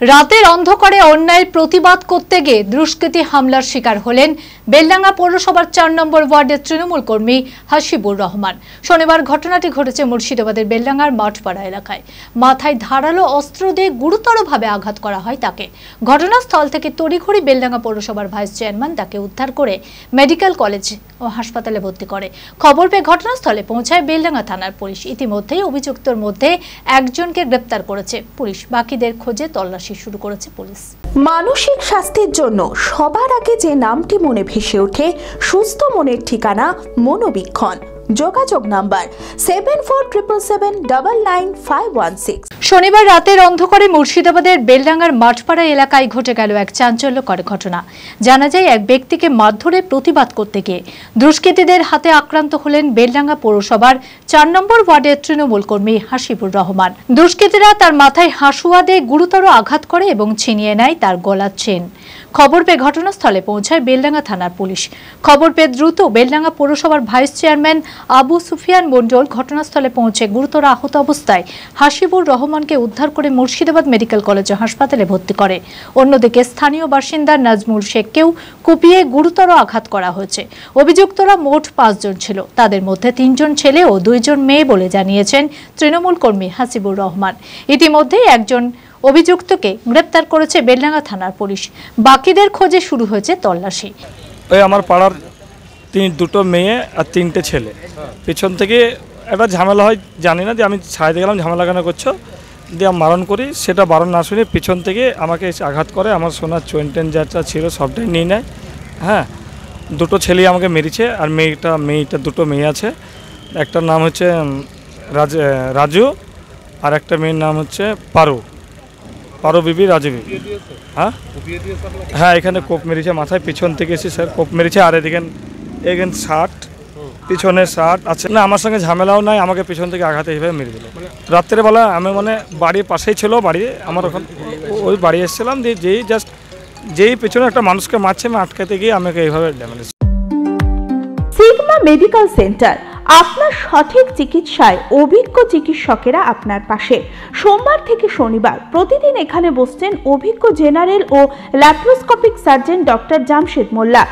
রাতের অন্ধকারে অন্যায়ের প্রতিবাদ করতে গিয়ে দুষ্কৃতী হামলার শিকার হলেন বেলডাঙ্গা পৌরসভার ৪ নম্বর ওয়ার্ডের তৃণমূল কর্মী হাসিবুর রহমান। শনিবার ঘটনাটি ঘটেছে মুর্শিদাবাদের বেলডাঙ্গার মাঠপাড়া এলাকায়। মাথায় ধারালো অস্ত্র দিয়ে গুরুতরভাবে আঘাত করা হয় তাকে। ঘটনাস্থল থেকে তড়িঘড়ি বেলডাঙ্গা পৌরসভার ভাইস চেয়ারম্যান তাকে উদ্ধার করে মেডিকেল কলেজ ও হাসপাতালে ভর্তি করে। খবর পেয়ে ঘটনাস্থলে পৌঁছায় বেলডাঙ্গা থানার পুলিশ। ইতিমধ্যেই অভিযুক্তর মধ্যে একজনকে গ্রেপ্তার করেছে পুলিশ। বাকিদের খোঁজে তল্লাশি শুরু করেছে পুলিশ। মানসিক স্বাস্থ্যের জন্য সবার আগে যে নামটি মনে ভেসে ওঠে, সুস্থ মনের ঠিকানা মনোবীক্ষণ। যোগাযোগ নাম্বার 7477799516। শনিবার রাতের অন্ধকারে মুর্শিদাবাদের বেলডাঙ্গার মাঠপাড়া এলাকায় ঘটে গেল এক চাঞ্চল্যকর ঘটনা। জানা যায়, এক ব্যক্তিকে মারধরে প্রতিবাদ করতে গিয়ে দুষ্কৃতীদের হাতে আক্রান্ত হলেন বেলডাঙ্গা পৌরসভার ৪ নম্বর ওয়ার্ডের তৃণমূল কর্মী হাসিবুর রহমান। দুষ্কৃতীরা তার মাথায় হাসুয়া দিয়ে গুরুতর আঘাত করে এবং ছিনিয়ে নেয় তার গলার চেন। খবর পেয়ে ঘটনাস্থলে পৌঁছায় বেলডাঙ্গা থানার পুলিশ। খবর পেয়ে দ্রুত বেলডাঙ্গা পৌরসভার ভাইস চেয়ারম্যান আবু সুফিয়ান মন্ডল ঘটনাস্থলে পৌঁছে গুরুতর আহত অবস্থায় হাসিবুর রহমানকে উদ্ধার করে মুর্শিদাবাদ মেডিকেল কলেজ ও হাসপাতালে ভর্তি করে। অন্যদিকে স্থানীয় বাসিন্দা নাজমুল শেখকেও কুপিয়ে গুরুতর আঘাত করা হয়েছে। অভিযুক্তরা মোট ৫ জন ছিল। তাদের মধ্যে ৩ জন ছেলে ও ২ জন মেয়ে বলে জানিয়েছেন তৃণমূল কর্মী হাসিবুর রহমান। ইতিমধ্যেই একজন অভিযুক্তকে গ্রেপ্তার করেছে বেলডাঙ্গা থানার পুলিশ। বাকিদের খোঁজে শুরু হয়েছে তল্লাশি। ওই আমার পাড়ার দুটো মেয়ে আর 3টে ছেলে, পিছন থেকে একটা ঝামেলা হয়, জানি না যে আমি ছাড়াইতে গেলাম ঝামেলা কেন করছো, দিয়ে মারণ করি। সেটা বারণ না শুনে পিছন থেকে আমাকে আঘাত করে। আমার সোনার চেন টেন যা ছিল সবটাই নিয়ে নেয়। হ্যাঁ, দুটো ছেলে আমাকে মেরেছে। আর মেয়েটা দুটো মেয়ে আছে, একটার নাম হচ্ছে রাজু আর একটা মেয়ের নাম হচ্ছে পারো বিবি, রাজু বিবি। হ্যাঁ, এখানে কোপ মেরেছে মাথায়, পিছন থেকে এসে স্যার কোপ মেরেছে। আর এখানে শার্ট, পিছনে শার্ট আছে না। আমার সঙ্গে ঝামেলাও নাই, আমাকে পিছন থেকে আঘাতে এইভাবে মেরে দিল। রাত্রেবেলা আমি বাড়ির পাশেই ছিল বাড়ি আমার, ওখানে ওই বাড়ি এসেছিলাম, দিয়ে যেই পেছনে একটা মানুষকে মারছে, আমি আটকাতে গিয়ে আমাকে এইভাবে ড্যামেজ। সিগমা মেডিকেল সেন্টার, আপনার সঠিক চিকিৎসায় অভিজ্ঞ চিকিৎসকেরা আপনার পাশে। সোমবার থেকে শনিবার প্রতিদিন এখানে বসছেন অভিজ্ঞ জেনারেল ও ল্যাপ্রোস্কোপিক সার্জন ডক্টর জামশেদ মোল্লা।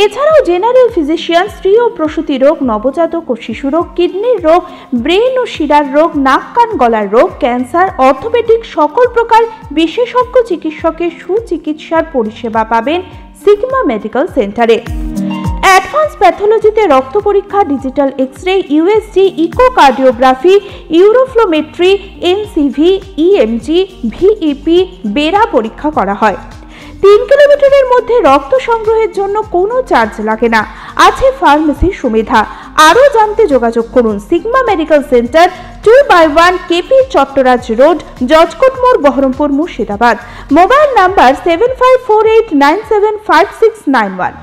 এছাড়াও জেনারেল ফিজিশিয়ান, স্ত্রী ও প্রসূতি রোগ, নবজাতক ও শিশু রোগ, কিডনির রোগ, ব্রেন ও শিরার রোগ, নাক কান গলার রোগ, ক্যান্সার, অর্থোপেডিক সকল প্রকার বিশেষজ্ঞ চিকিৎসকের সুচিকিৎসার পরিষেবা পাবেন সিগমা মেডিকেল সেন্টারে। অ্যাডভান্স প্যাথোলজিতে রক্ত পরীক্ষা, digital x-ray, USG, echocardiography, uroflowmetry, NCV, EMG, VEP, BERA পরীক্ষা করা হয়। 3 কিলোমিটারের মধ্যে রক্ত সংগ্রহের জন্য কোনো চার্জ লাগে না। আছে ফার্মেসির সুবিধা। আরও জানতে যোগাযোগ করুন Sigma medical centre, 2/1 K P Chattaraj road, judge court মোড়, বহরমপুর, মুর্শিদাবাদ। Mobile number 7548975691।